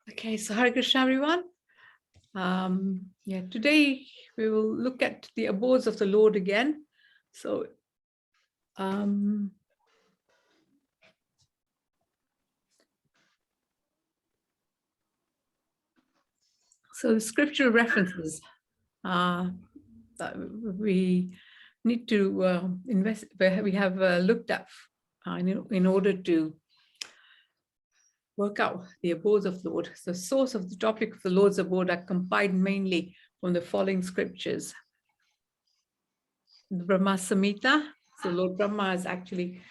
Okay, so Hare Krishna, everyone. Today we will look at the abodes of the Lord again. So, the scriptural references that we need to we have looked at in order to work out the abodes of the Lord. The source of the topic of the Lord's abode are compiled mainly from the following scriptures. The Brahma Samhita. So Lord Brahma has actually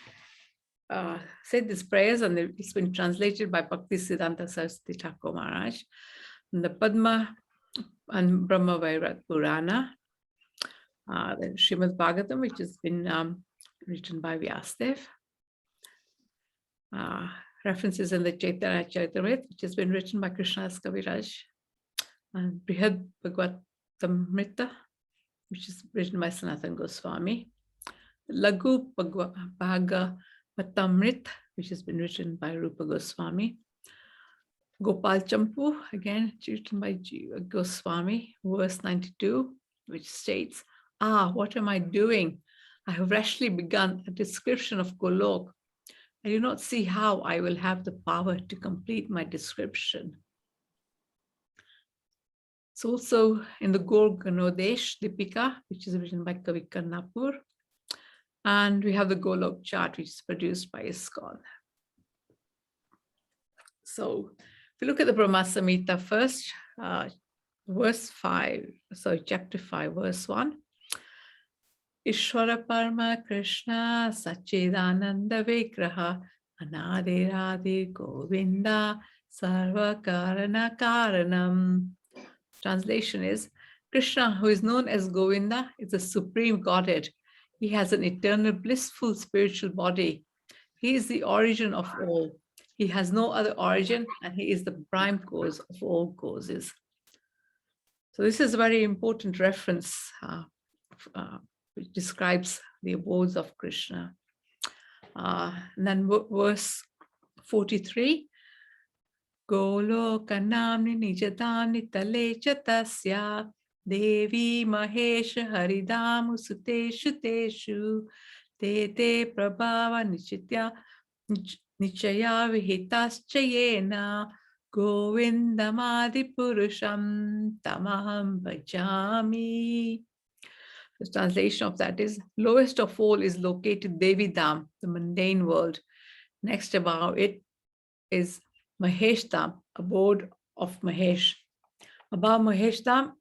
said these prayers, and it's been translated by Bhakti Siddhanta Saraswati Thakur Maharaj. And the Padma and Brahma Vairat Purana, the Srimad Bhagavatam, which has been written by Vyasadev. References in the Chaitanya Charitamrita, which has been written by Krishnadas Kaviraj. And Brihad Bhagavatamrita, which is written by Sanatana Goswami. Laghu Bhagavatamrita, which has been written by Rupa Goswami. Gopal Champu, again written by Jiva Goswami, verse 92, which states, what am I doing? I have rashly begun a description of Golok. I do not see how I will have the power to complete my description. It's also in the Gaur Ganodesh Dipika, which is written by Kavi Karnapur. And we have the Golok chart, which is produced by ISKCON. So if you look at the Brahma Samhita first, verse 5, sorry, chapter 5, verse 1. Ishvara Parma Krishna Sachidananda Vigraha Anadi Radhi Govinda Sarva Karana Karanam. Translation is, Krishna, who is known as Govinda, is the supreme Godhead. He has an eternal blissful spiritual body. He is the origin of all. He has no other origin, and he is the prime cause of all causes. So this is a very important reference which describes the abodes of Krishna. And then verse 43, Golokanamni nijatani talecha tasya Devi Mahesha Haridamu Suteshu Teshu Te Prabhava Nichaya Vihitaschayena Govindamadi Purusham Tamaham Bhajami. The translation of that is, lowest of all is located Devi Dham, the mundane world. Next above it is Mahesh Dham, abode of Mahesh. Above Mahesh Dham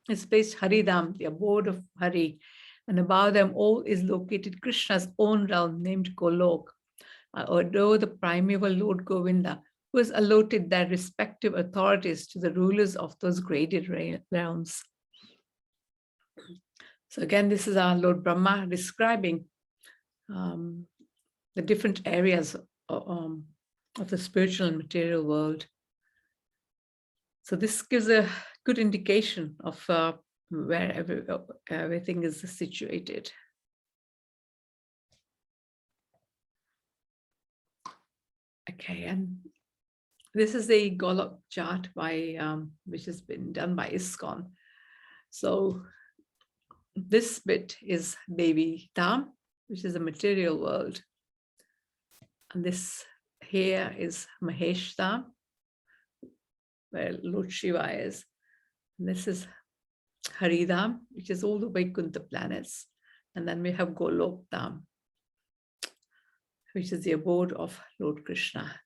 is placed Haridham, the abode of Hari. And above them all is located Krishna's own realm named Golok. I adore the primeval Lord Govinda, who has allotted their respective authorities to the rulers of those graded realms. So again, this is our Lord Brahma describing the different areas of the spiritual and material world. So this gives a good indication of where everything is situated. Okay, and this is the Golok chart by which has been done by ISKCON. So this bit is Devi Dham, which is the material world. And this here is Mahesh Dham, where Lord Shiva is. And this is Haridham, which is all the Vaikuntha planets. And then we have Golok Dham, which is the abode of Lord Krishna.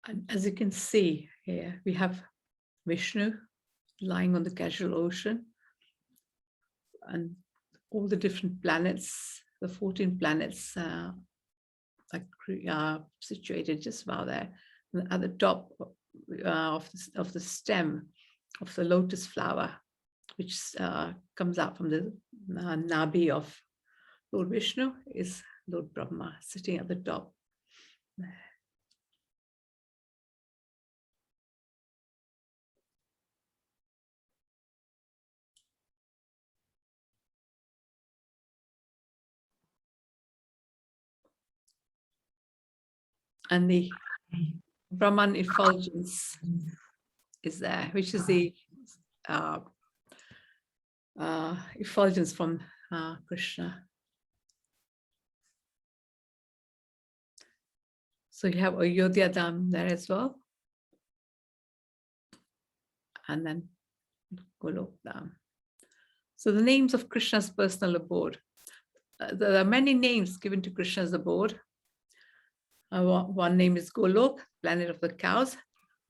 And as you can see here, we have Vishnu lying on the casual ocean, and all the different planets, the 14 planets are situated just about there. And at the top of the stem of the lotus flower, which comes out from the Nabi of Lord Vishnu, is Lord Brahma sitting at the top. And the Brahman effulgence is there, which is the effulgence from Krishna. So you have Ayodhya Dham there as well. And then Golok Dham. So the names of Krishna's personal abode. There are many names given to Krishna's abode. One name is Golok, planet of the cows.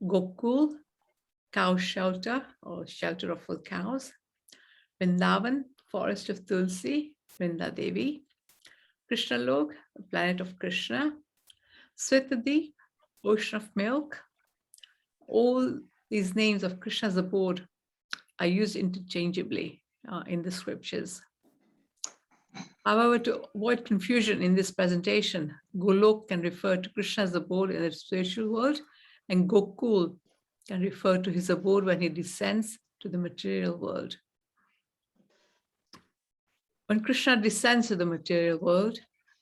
Gokul, cow shelter or shelter of all cows. Vrindavan, forest of Tulsi, Vrinda Devi. Krishna Lok, the planet of Krishna. Swetadi, ocean of milk. All these names of Krishna's abode are used interchangeably in the scriptures. However, to avoid confusion in this presentation, Golok can refer to Krishna's abode in the spiritual world, and Gokul can refer to his abode when he descends to the material world. When Krishna descends to the material world,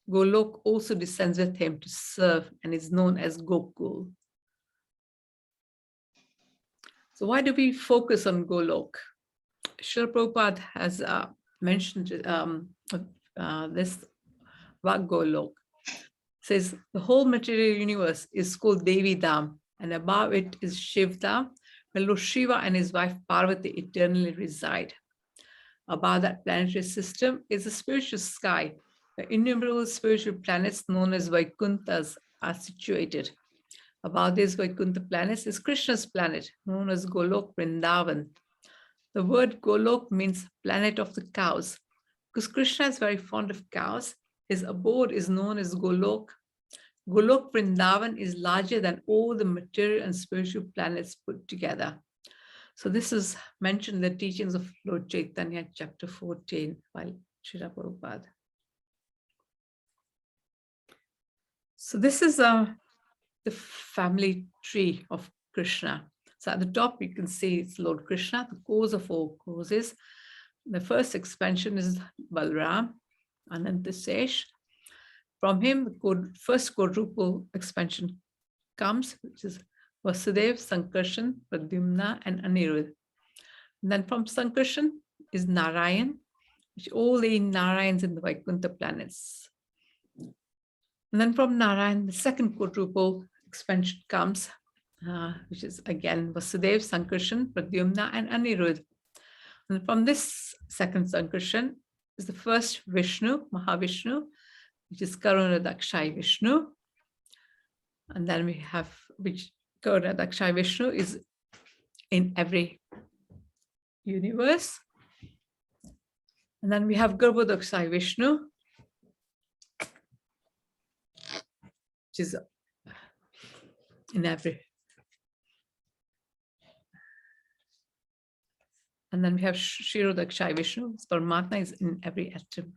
Golok also descends with him to serve and is known as Gokul. So why do we focus on Golok? Srila Prabhupada has mentioned this about Golok. It says the whole material universe is called Devi Dham, and above it is Shiv Dham, where Lord Shiva and his wife Parvati eternally reside. Above that planetary system is a spiritual sky, where innumerable spiritual planets known as Vaikunthas are situated. Above these Vaikuntha planets is Krishna's planet, known as Golok Vrindavan. The word Golok means planet of the cows. Because Krishna is very fond of cows, his abode is known as Golok. Golok Vrindavan is larger than all the material and spiritual planets put together. So this is mentioned in the teachings of Lord Chaitanya, chapter 14, by Srila Prabhupada. So this is the family tree of Krishna. So at the top, you can see it's Lord Krishna, the cause of all causes. The first expansion is Balram, Anantasesh. From him, the first quadruple expansion comes, which is Vasudev, Sankarshan, Pradyumna, and Anirudh. And then from Sankarshan is Narayan, which all the Narayans in the Vaikuntha planets. And then from Narayan, the second quadruple expansion comes, which is again Vasudev, Sankarshan, Pradyumna, and Anirudh. And from this second Sankarshan is the first Vishnu, Mahavishnu, which is Karunadakshay Vishnu. And then we have, which Karunadakshay Vishnu is in every universe. And then we have Garbhodakshay Vishnu, which is in every. And then we have Shirodakshay Vishnu, Paramatma is in every atom.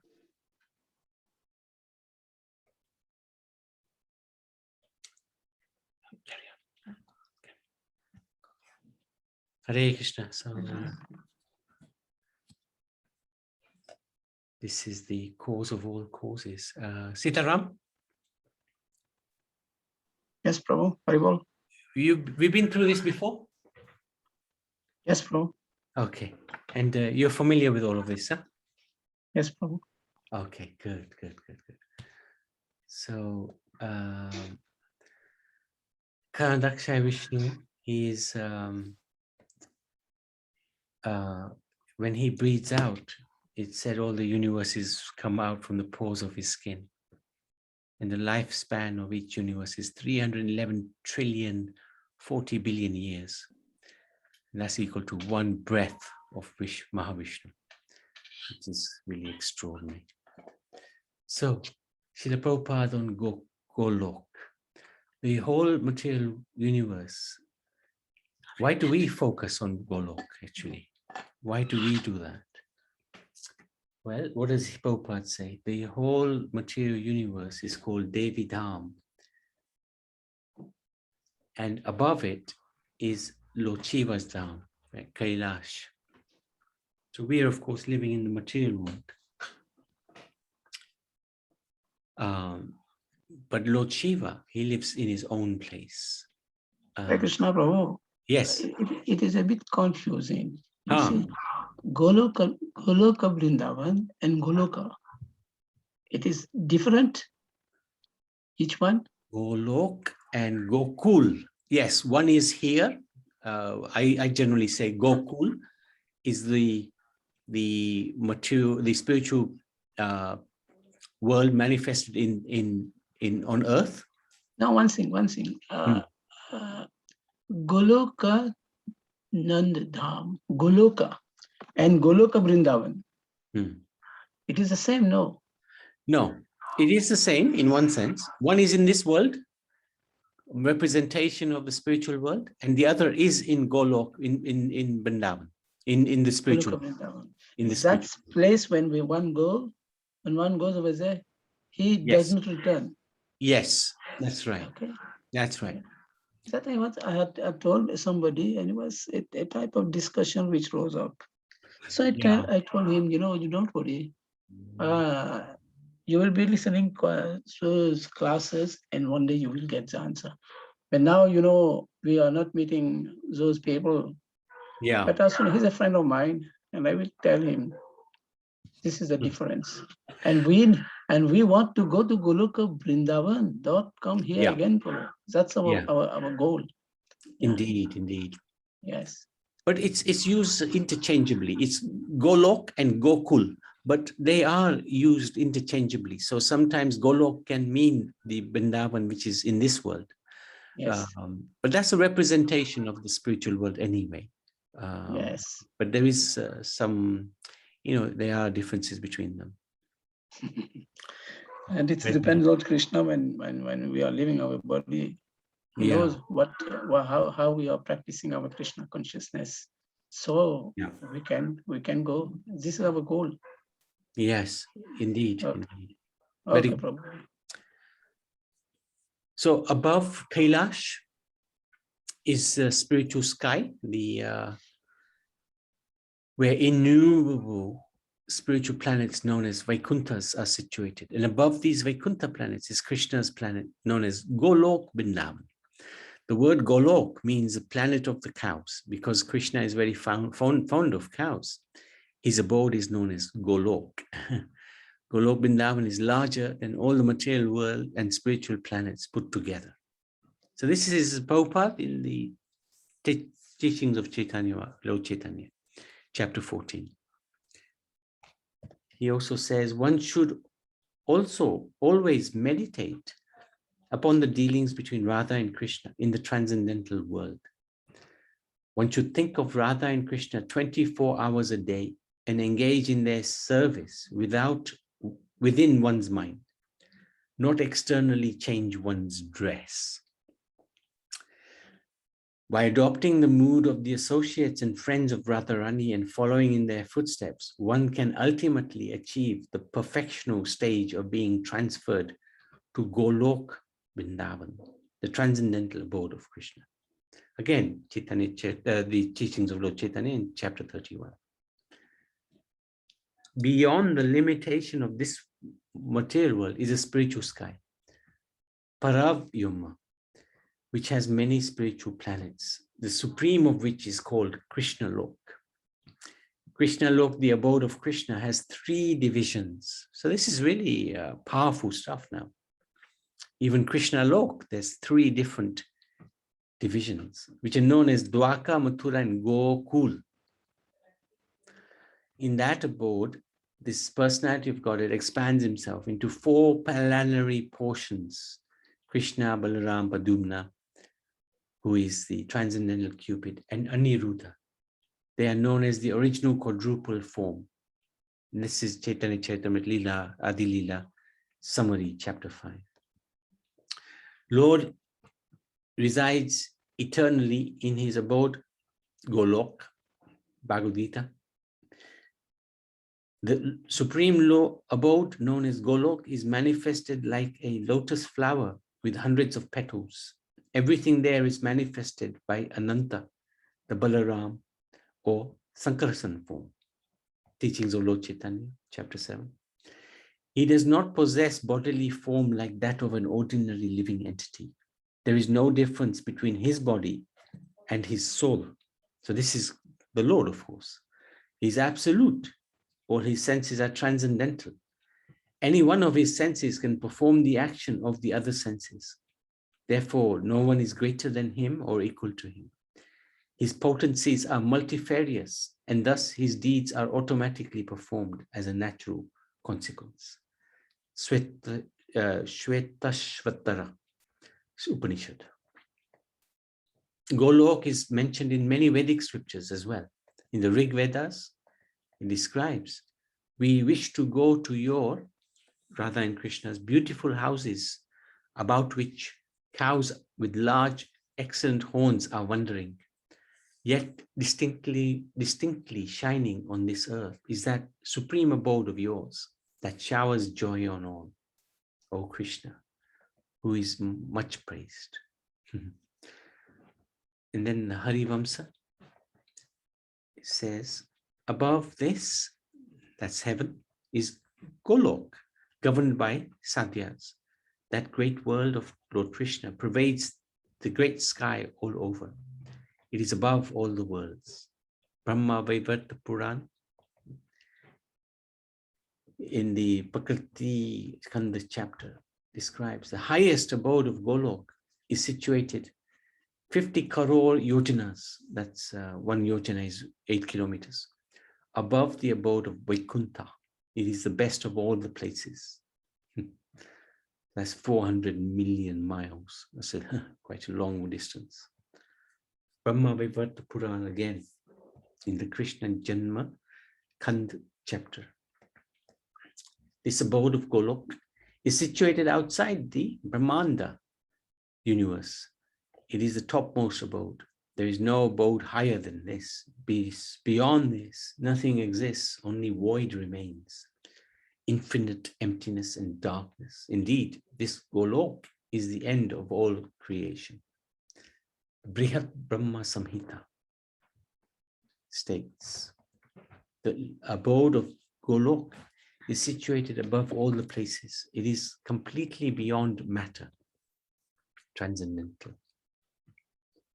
Hare Krishna. So this is the cause of all causes. Sitaram? Yes, Prabhu. Very well. We've been through this before? Yes, Prabhu. Okay. And you're familiar with all of this, huh? Yes, Prabhu. Okay, good. So, Karunadakshay Vishnu is, when he breathes out, it said all the universes come out from the pores of his skin. And the lifespan of each universe is 311 trillion, 40 billion years. And that's equal to one breath of Mahavishnu, which is really extraordinary. So, Srila Prabhupada on Golok, the whole material universe. Why do we focus on Golok, actually? Why do we do that? Well, what does Prabhupada say? The whole material universe is called Devi Dham. And above it is Lord Shiva's Dham, right? Kailash. So we are, of course, living in the material world. But Lord Shiva, he lives in his own place. Hare Krishna, Prabhu. Yes. It is a bit confusing. You Ah. see, Goloka Vrindavan and Goloka, it is different, each one? Golok and Gokul. Yes, one is here. I generally say Gokul is the spiritual world manifested in on earth. Now, one thing. Goloka Nand Dham, Goloka and Goloka Vrindavan. It is the same, no? No, it is the same in one sense. One is in this world, representation of the spiritual world, and the other is in Golok, in Vrindavan, in the spiritual. In the that place when one goes over there, he does not return. Yes, that's right. Okay. That's right. That I had told somebody, and it was a type of discussion which rose up. So I told him, you don't worry. You will be listening to classes, and one day you will get the answer. But now, we are not meeting those people. Yeah. But also, he's a friend of mine, and I will tell him, this is the difference. And we want to go to Goloka Vrindavan. Don't come here again, Prabhu. That's our goal. Indeed. Yes. But it's used interchangeably. It's Golok and Gokul, but they are used interchangeably. So sometimes Golok can mean the Vrindavan, which is in this world. Yes. But that's a representation of the spiritual world anyway. Yes. But there is some, there are differences between them. And it depends on Krishna when we are leaving our body. He knows how we are practicing our Krishna consciousness. So we can go. This is our goal. Yes, indeed. Okay, Very Prabhu. So above Kailash is the spiritual sky, where innumerable spiritual planets known as Vaikunthas are situated. And above these Vaikuntha planets is Krishna's planet known as Golok Vrindavan. The word Golok means the planet of the cows, because Krishna is very fond of cows. His abode is known as Golok. Golok Vrindavan is larger than all the material world and spiritual planets put together. So this is Prabhupada in the teachings of Chaitanya, Lord Chaitanya, chapter 14. He also says one should also always meditate upon the dealings between Radha and Krishna in the transcendental world. One should think of Radha and Krishna 24 hours a day and engage in their service within one's mind, not externally change one's dress. By adopting the mood of the associates and friends of Radharani and following in their footsteps, one can ultimately achieve the perfectional stage of being transferred to Golok Vrindavan, the transcendental abode of Krishna. Again, the teachings of Lord Chaitanya in chapter 31. Beyond the limitation of this material world is a spiritual sky, Paravyoma, which has many spiritual planets, the supreme of which is called Krishna Lok. Krishna Lok, the abode of Krishna, has 3 divisions. So this is really powerful stuff now. Even Krishna Lok, there's 3 different divisions, which are known as Dwaka, Mathura, and Gokul. In that abode, this personality of Godhead expands himself into 4 planetary portions: Krishna, Balaram, Padumna, who is the transcendental Cupid, and Aniruddha. They are known as the original quadruple form. And this is Chaitanya Charitamrita Lila, Adi Lila, summary, chapter 5. Lord resides eternally in his abode, Golok, Bhagavad Gita. The supreme abode known as Golok is manifested like a lotus flower with hundreds of petals. Everything there is manifested by Ananta, the Balaram, or Sankarsan form. Teachings of Lord Chaitanya, chapter 7. He does not possess bodily form like that of an ordinary living entity. There is no difference between his body and his soul. So this is the Lord, of course. He's absolute. All his senses are transcendental. Any one of his senses can perform the action of the other senses. Therefore, no one is greater than him or equal to him. His potencies are multifarious, and thus his deeds are automatically performed as a natural consequence. Shvetashvatara Upanishad. Golok is mentioned in many Vedic scriptures as well. In the Rig Vedas, it describes, we wish to go to your, Radha and Krishna's beautiful houses, about which cows with large, excellent horns are wandering. Yet distinctly shining on this earth is that supreme abode of yours that showers joy on all, O Krishna, who is much praised. And then the Harivamsa says, above this, that's heaven, is Golok, governed by Sadhyas. That great world of Lord Krishna pervades the great sky all over. It is above all the worlds. Brahma Vaivarta Puran, in the Prakriti Skanda chapter, describes the highest abode of Golok is situated 50 crore yojanas, that's 1 yojana is 8 kilometers, above the abode of Vaikuntha. It is the best of all the places. That's 400 million miles. That's quite a long distance. Brahma Vaivarta Puran again, in the Krishna Janma Kand chapter. This abode of Golok is situated outside the Brahmanda universe. It is the topmost abode. There is no abode higher than this. Beyond this, nothing exists, only void remains. Infinite emptiness and darkness. Indeed, this Golok is the end of all creation. Brihat Brahma Samhita states, the abode of Golok is situated above all the places. It is completely beyond matter, transcendental.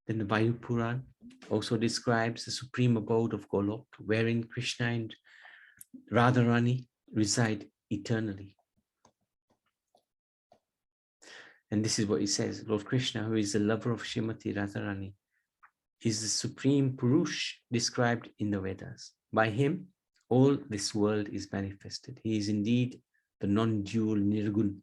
Then the Vayu Puran also describes the supreme abode of Golok, wherein Krishna and Radharani reside eternally. And this is what he says, Lord Krishna, who is the lover of Srimati Radharani, is the supreme Purush described in the Vedas. By him, all this world is manifested. He is indeed the non-dual Nirgun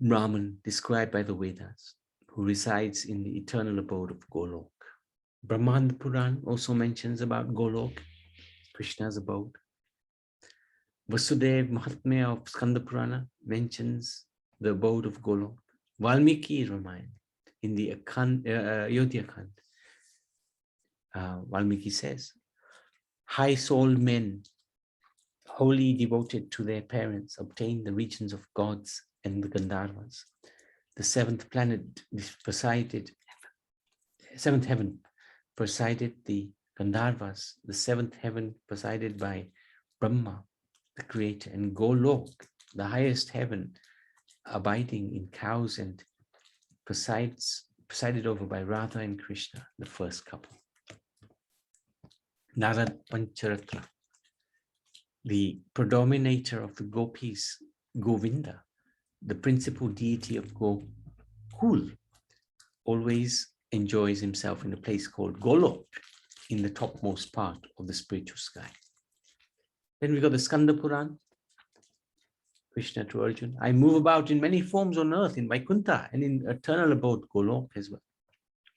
Brahman described by the Vedas, who resides in the eternal abode of Golok. Brahmanda Puran also mentions about Golok, Krishna's abode. Vasudev Mahatmya of Skanda Purana mentions the abode of Golok. Valmiki Ramayana in the Ayodhya Khand, Valmiki says, high-souled men, wholly devoted to their parents, obtain the regions of gods and the Gandharvas. The seventh heaven presided the Gandharvas. The seventh heaven presided by Brahma, the creator, and Golok, the highest heaven, abiding in cows and presided over by Radha and Krishna, the first couple. Narad Pancharatra, the predominator of the gopis, Govinda, the principal deity of Gokul, always enjoys himself in a place called Golok, in the topmost part of the spiritual sky. Then we got the Skanda Puran, Krishna to Arjuna. I move about in many forms on earth, in Vaikuntha, and in eternal abode, Golok as well.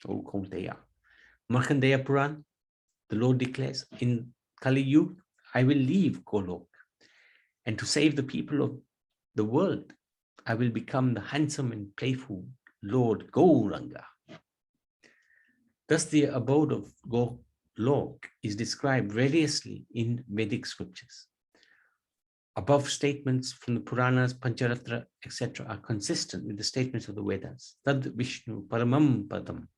O Kaunteya. Markandeya Puran, the Lord declares, in Kali Yuga, I will leave Golok, and to save the people of the world, I will become the handsome and playful Lord Gauranga. Thus the abode of Golok is described variously in Vedic scriptures. Above statements from the Puranas, Pancharatra, etc. are consistent with the statements of the Vedas. Tad Vishnu Paramam Padam.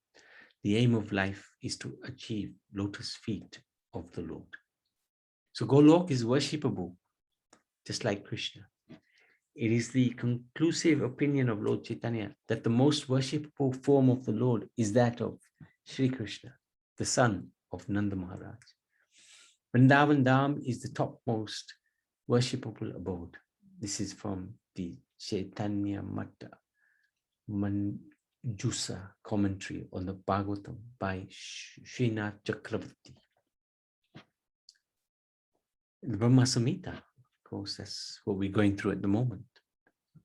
The aim of life is to achieve lotus feet of the Lord. So Golok is worshipable, just like Krishna. It is the conclusive opinion of Lord Chaitanya that the most worshipful form of the Lord is that of Sri Krishna, the son of Nanda Maharaj. Vrindavan Dham is the topmost worshipable abode. This is from the Chaitanya Mata Manjusa commentary on the Bhagavatam by Srinath Chakravarti. The Brahma Samhita, of course, that's what we're going through at the moment,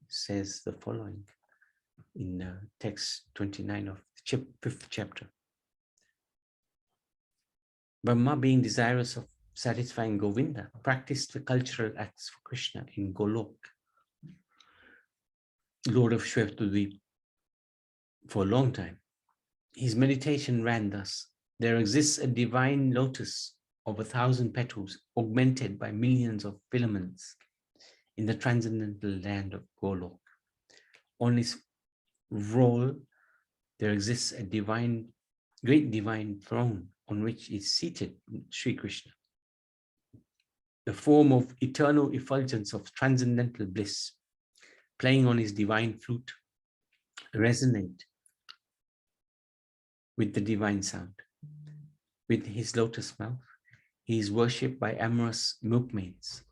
says the following in text 29 of the 5th chapter. Brahma, being desirous of satisfying Govinda, practiced the cultural acts for Krishna in Golok, Lord of Shvetadvip, for a long time. His meditation ran thus: there exists a divine lotus of 1,000 petals, augmented by millions of filaments, in the transcendental land of Golok. On its roll, there exists a great divine throne on which is seated Sri Krishna. The form of eternal effulgence of transcendental bliss, playing on his divine flute, resonate with the divine sound. With his lotus mouth, he is worshipped by amorous milkmaids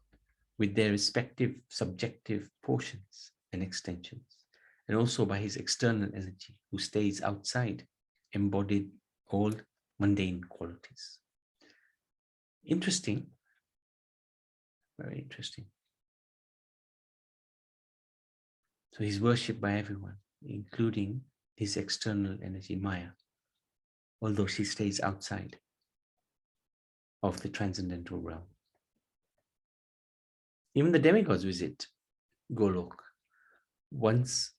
with their respective subjective portions and extensions, and also by his external energy, who stays outside, embodied all mundane qualities. Interesting, very interesting. So he's worshipped by everyone, including his external energy, Maya, although she stays outside of the transcendental realm. Even the demigods visit Golok. Once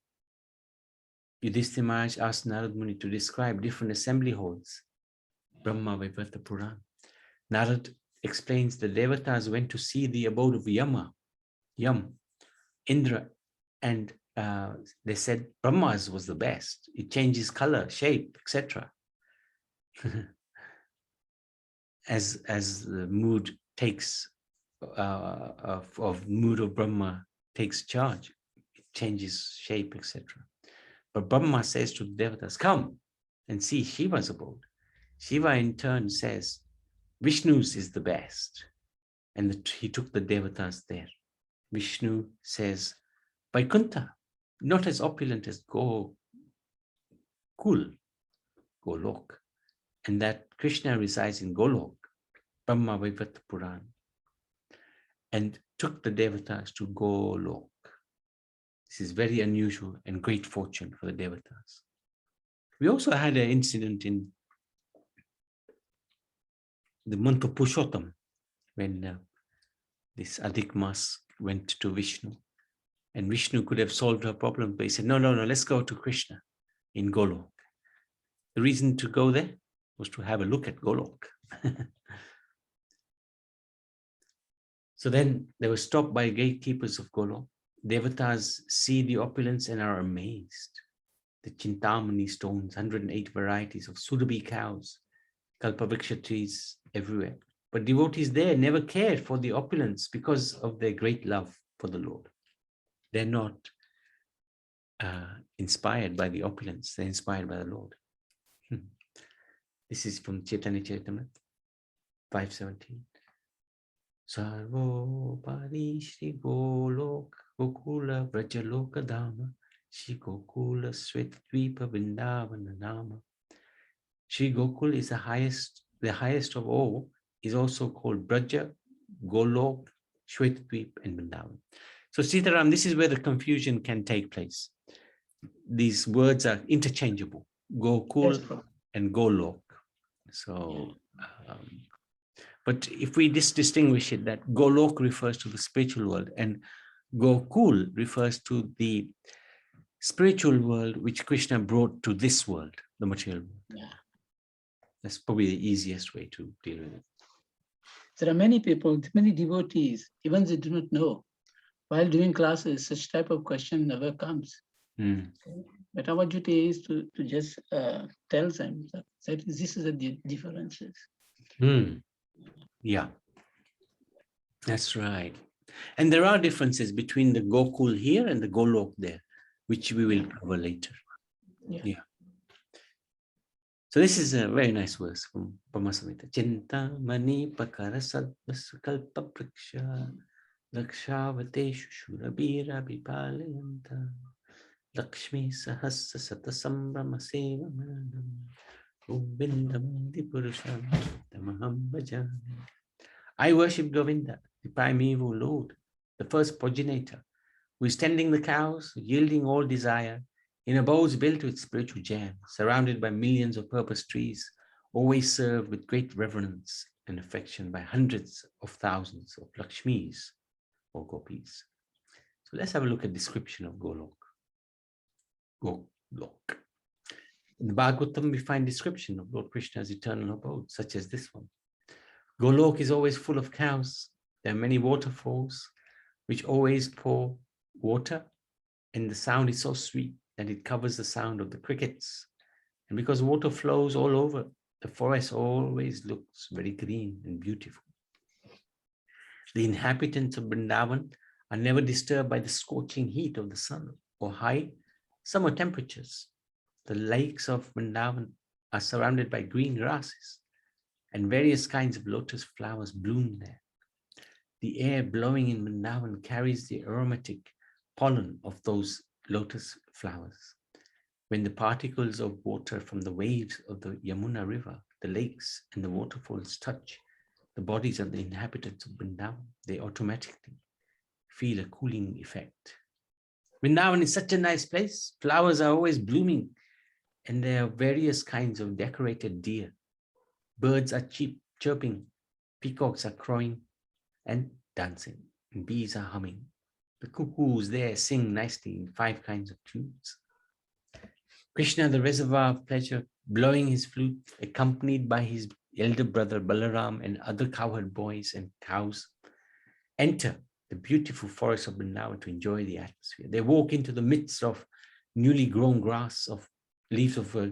Yudhishthira Maharaj asked Narad Muni to describe different assembly halls, Brahma Vaivarta Puran. Narad explains the Devatas went to see the abode of Yam, Indra, and they said Brahma's was the best. It changes color, shape, etc. as the mood takes of mood of Brahma takes charge, it changes shape, etc. But Brahma says to the Devatas, come and see Shiva's abode. Shiva in turn says, Vishnu's is the best. And he took the Devatas there. Vishnu says, Vaikuntha, not as opulent as Golok, and that Krishna resides in Golok, Brahma Vaivarta Puran, and took the Devatas to Golok. This is very unusual and great fortune for the Devatas. We also had an incident in the month of Purushottam, when this Adhik Mas went to Vishnu, and Vishnu could have solved her problem, but he said, no, let's go to Krishna in Golok. The reason to go there was to have a look at Golok. So then they were stopped by gatekeepers of Golok. Devatas see the opulence and are amazed. The Chintamani stones, 108 varieties of Surabhi cows, Kalpavriksha trees everywhere. But devotees there never cared for the opulence because of their great love for the Lord. They're not inspired by the opulence, they're inspired by the Lord. This is from Chaitanya Charitamrita 517. Sarvo Pari Shri Golok Gokula Vrajaloka Dhamma Shri Gokula Svetadvipa Vrindavana Nama. Shri Gokul is the highest of all, is also called Braja, Golok, Shvetadvip, and Vrindavan. So Sitaram, this is where the confusion can take place. These words are interchangeable, Gokul and Golok. So, but if we distinguish it, that Golok refers to the spiritual world and Gokul refers to the spiritual world which Krishna brought to this world, the material world. Yeah. That's probably the easiest way to deal with it. There are many people, many devotees, even they do not know. While doing classes, such type of question never comes. Mm. Okay. But our duty is to just tell them that this is the differences. Mm. Yeah, that's right. And there are differences between the Gokul here and the Golok there, which we will cover later. Yeah. So this is a very nice verse from Brahma-samhita. Chinta mani pakara sadvasakalpa praksha lakshavateshu shurabira vipalayanta lakshmi sahasra satasambhrama seva manam govindam dipurusham tamaham bhajami. I worship Govinda, the primeval Lord, the first progenitor, who is tending the cows, yielding all desire, in abodes built with spiritual jam, surrounded by millions of purpose trees, always served with great reverence and affection by hundreds of thousands of Lakshmis or Gopis. So let's have a look at the description of Golok. Golok. In the Bhagavatam, we find description of Lord Krishna's eternal abode, such as this one. Golok is always full of cows. There are many waterfalls which always pour water, and the sound is so sweet that it covers the sound of the crickets. And because water flows all over, the forest always looks very green and beautiful. The inhabitants of Vrindavan are never disturbed by the scorching heat of the sun or high summer temperatures. The lakes of Vrindavan are surrounded by green grasses, and various kinds of lotus flowers bloom there. The air blowing in Vrindavan carries the aromatic pollen of those lotus flowers. When the particles of water from the waves of the Yamuna river, the lakes and the waterfalls touch the bodies of the inhabitants of Vrindavan, they automatically feel a cooling effect. Vrindavan is such a nice place. Flowers are always blooming, and there are various kinds of decorated deer. Birds are chirping, peacocks are crowing and dancing, and bees are humming. The cuckoos there sing nicely in 5 kinds of tunes. Krishna, the reservoir of pleasure, blowing his flute, accompanied by his elder brother Balaram and other cowherd boys and cows, enter the beautiful forest of Vrindavan to enjoy the atmosphere. They walk into the midst of newly grown grass, of leaves of a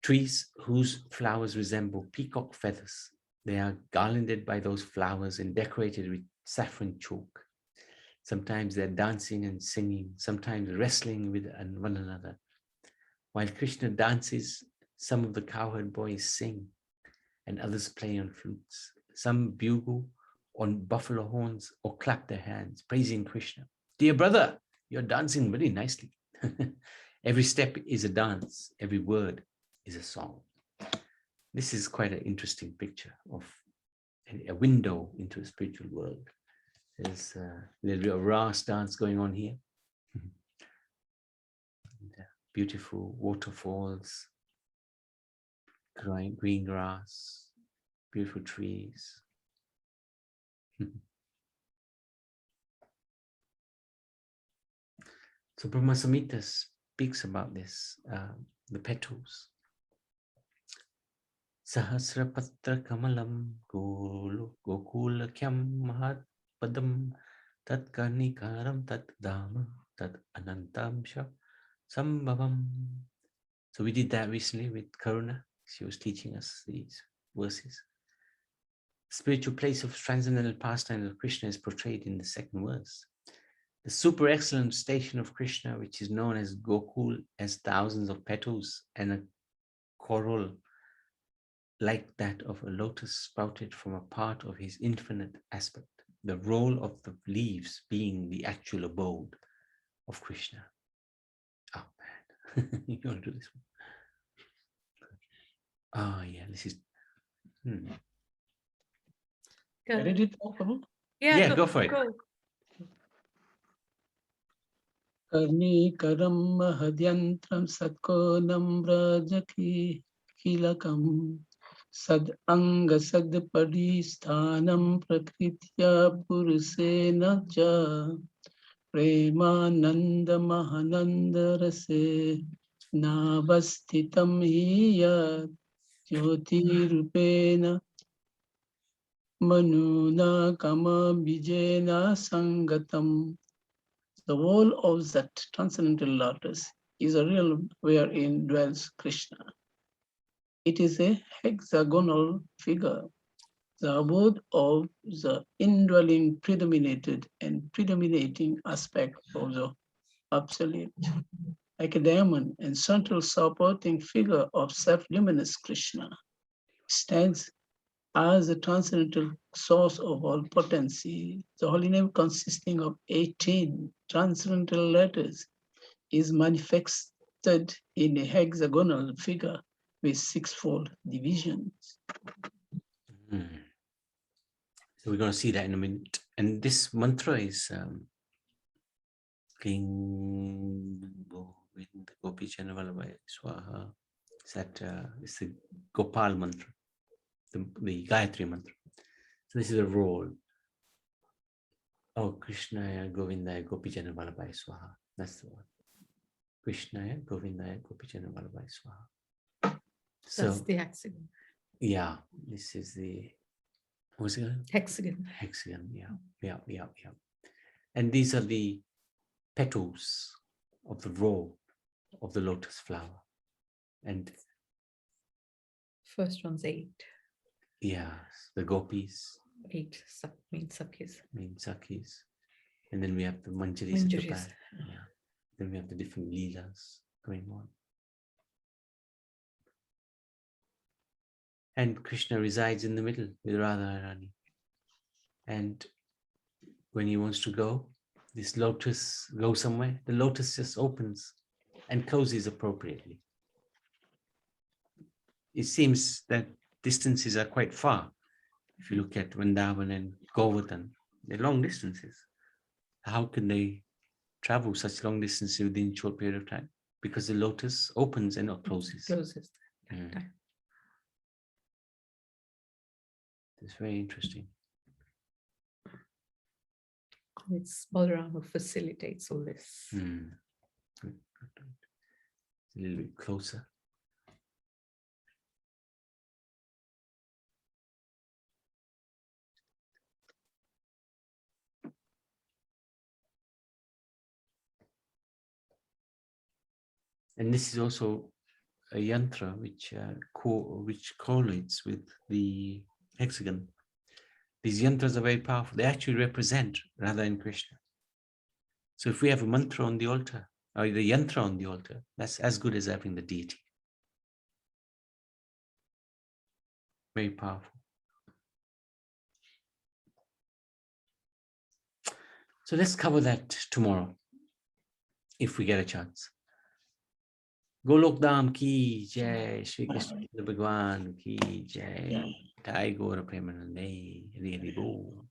trees whose flowers resemble peacock feathers. They are garlanded by those flowers and decorated with saffron chalk. Sometimes they're dancing and singing, sometimes wrestling with one another. While Krishna dances, some of the cowherd boys sing and others play on flutes. Some bugle on buffalo horns or clap their hands, praising Krishna. Dear brother, you're dancing very nicely. Every step is a dance, every word is a song. This is quite an interesting picture of a window into a spiritual world. There's a little bit of Ras dance going on here. Beautiful waterfalls, green grass, beautiful trees. So Brahma-samhita speaks about this, the petals. Sahasrapatra kamalam gokulakyam mahat padam tat karnikaram tat dhamma tat anantamsha sambhavam. So we did that recently with Karuna. She was teaching us these verses. The spiritual place of transcendental pastime of Krishna is portrayed in the second verse. The super excellent station of Krishna, which is known as Gokul, has thousands of petals and a coral like that of a lotus sprouted from a part of his infinite aspect, the role of the leaves being the actual abode of Krishna. Oh man, you want to do this one? Oh yeah, this is... Ready to talk about? Yeah, go for it. Go. Karnikaram mahadyantram satkonam brajaki kilakam sad anga sad padisthanam prakritya purusena cha premananda mahananda rase navastitam hiya jyoti rupena manuna kama bijena sangatam. The whole of that transcendental lotus is a realm wherein dwells Krishna. It is a hexagonal figure the abode of the indwelling, predominated and predominating aspect of the absolute, like a diamond and central supporting figure of self-luminous Krishna, stands as the transcendental source of all potency. The holy name, consisting of 18 transcendental letters, is manifested in a hexagonal figure with sixfold divisions. So we're going to see that in a minute. And this mantra is Kling Govind Gopi Chanavallabhaya Swaha. It's the Gopal mantra, the Gayatri mantra. So this is a roll. Oh, Krishnaya Govindaya Gopi Chanavallabhaya Swaha. That's the one. Krishnaya Govindaya Gopi Chanavallabhaya Swaha. So That's the hexagon. yeah, this is the what's it called? Hexagon. Hexagon, yeah. And these are the petals of the roll of the lotus flower. And First one's 8. yes, the gopis. 8 means Sakhis. Mean Sakhis. And then we have the manjaris at the Manjaris. back. Yeah. Then we have the different leelas going on. And Krishna resides in the middle with Radha Rani. And when he wants to go, this lotus goes somewhere, the lotus just opens and closes appropriately. It seems that distances are quite far. If you look at Vrindavan and Govardhan, they're long distances. How can they travel such long distances within a short period of time? Because the lotus opens and not closes. Closes. It's very interesting. It's Balaram who facilitates all this. Good. A little bit closer. And this is also a yantra which correlates with the hexagon. These yantras are very powerful. They actually represent Radha and Krishna. So if we have a mantra on the altar, or the yantra on the altar, that's as good as having the deity. Very powerful. So let's cover that tomorrow, if we get a chance. Golok Dham ki jai, Shri Krishna Bhagwan ki jai, Jai Gaura Premanande, Hari Hari Bol.